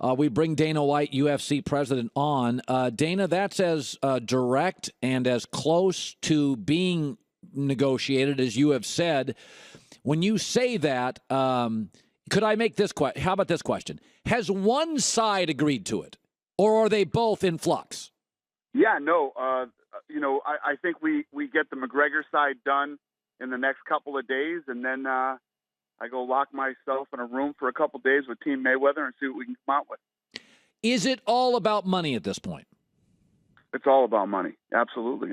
We bring Dana White, UFC president, on. Dana, that's as direct and as close to being negotiated as you have said. When you say that, could I make this question? How about this question? Has one side agreed to it, or are they both in flux? Yeah, no. I think we get the McGregor side done in the next couple of days, and then I go lock myself in a room for a couple of days with Team Mayweather and see what we can come out with. Is it all about money at this point? It's all about money. Absolutely.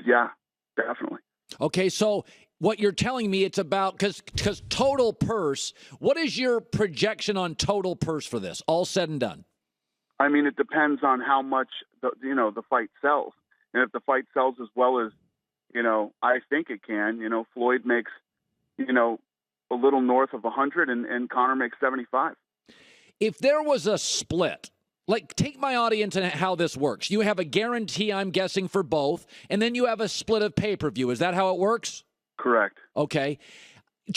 Yeah, definitely. Okay, so what you're telling me, it's about, because total purse, what is your projection on total purse for this, all said and done? I mean, it depends on how much the fight sells. And if the fight sells as well as, I think it can, Floyd makes, a little north of 100 and Conor makes 75. If there was a split, like take my audience and how this works. You have a guarantee, I'm guessing, for both, and then you have a split of pay-per-view. Is that how it works? Correct. Okay.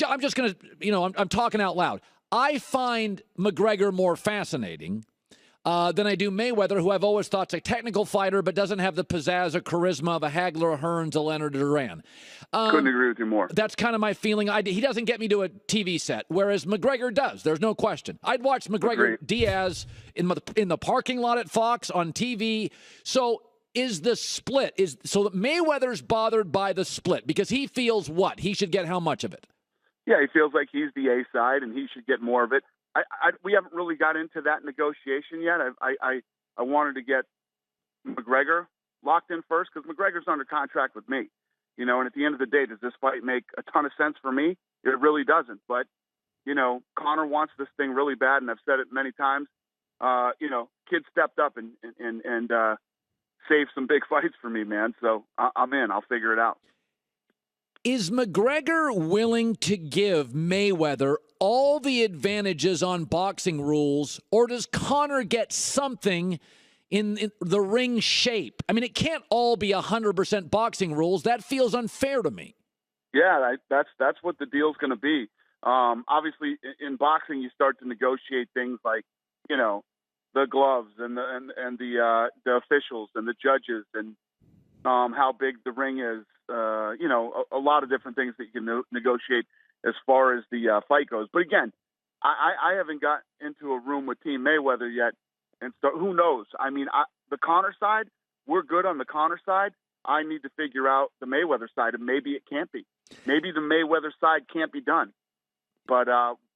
I'm just going to, I'm talking out loud. I find McGregor more fascinating than I do Mayweather, who I've always thought's a technical fighter, but doesn't have the pizzazz or charisma of a Hagler, a Hearns, a Leonard, or Duran. Couldn't agree with you more. That's kind of my feeling. He doesn't get me to a TV set, whereas McGregor does. There's no question. I'd watch McGregor Diaz in the parking lot at Fox on TV. So is the split so that Mayweather's bothered by the split because he feels what? He should get how much of it? Yeah, he feels like he's the A side and he should get more of it. We haven't really got into that negotiation yet. I wanted to get McGregor locked in first because McGregor's under contract with me. And at the end of the day, does this fight make a ton of sense for me? It really doesn't. But, Conor wants this thing really bad, and I've said it many times. Kid stepped up and saved some big fights for me, man. So I'm in. I'll figure it out. Is McGregor willing to give Mayweather all the advantages on boxing rules, or does Conor get something in the ring shape? I mean, it can't all be 100% boxing rules. That feels unfair to me. Yeah, that's what the deal's going to be. Obviously, in boxing, you start to negotiate things like, the gloves and the officials and the judges and how big the ring is. A lot of different things that you can negotiate as far as the fight goes. But again, I haven't got into a room with Team Mayweather yet, and so who knows? I mean, the Conor side, we're good on the Conor side. I need to figure out the Mayweather side, and maybe it can't be. Maybe the Mayweather side can't be done, but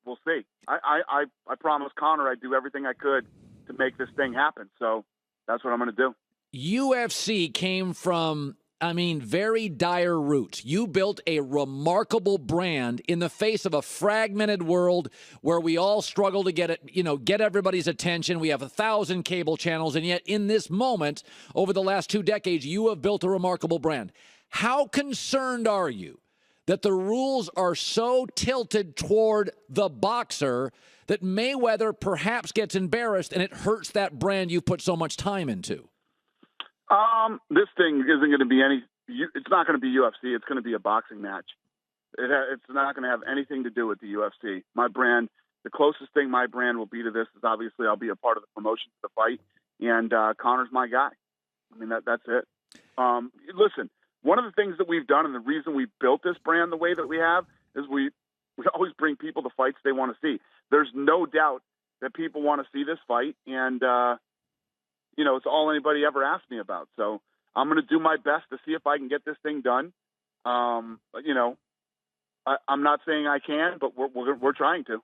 we'll see. I promised Conor I'd do everything I could to make this thing happen, so that's what I'm going to do. UFC came from, very dire roots. You built a remarkable brand in the face of a fragmented world where we all struggle to get everybody's attention. We have 1,000 cable channels, and yet in this moment, over the last 2 decades, you have built a remarkable brand. How concerned are you that the rules are so tilted toward the boxer that Mayweather perhaps gets embarrassed and it hurts that brand you've put so much time into? This thing isn't going to be it's not going to be UFC. It's going to be a boxing match. It's not going to have anything to do with the UFC. My brand, the closest thing my brand will be to this is obviously I'll be a part of the promotion of the fight, and Conor's my guy. I mean, that's it. Listen, one of the things that we've done and the reason we built this brand the way that we have is we always bring people the fights they want to see. There's no doubt that people want to see this fight, and it's all anybody ever asked me about. So I'm going to do my best to see if I can get this thing done. I'm not saying I can, but we're trying to.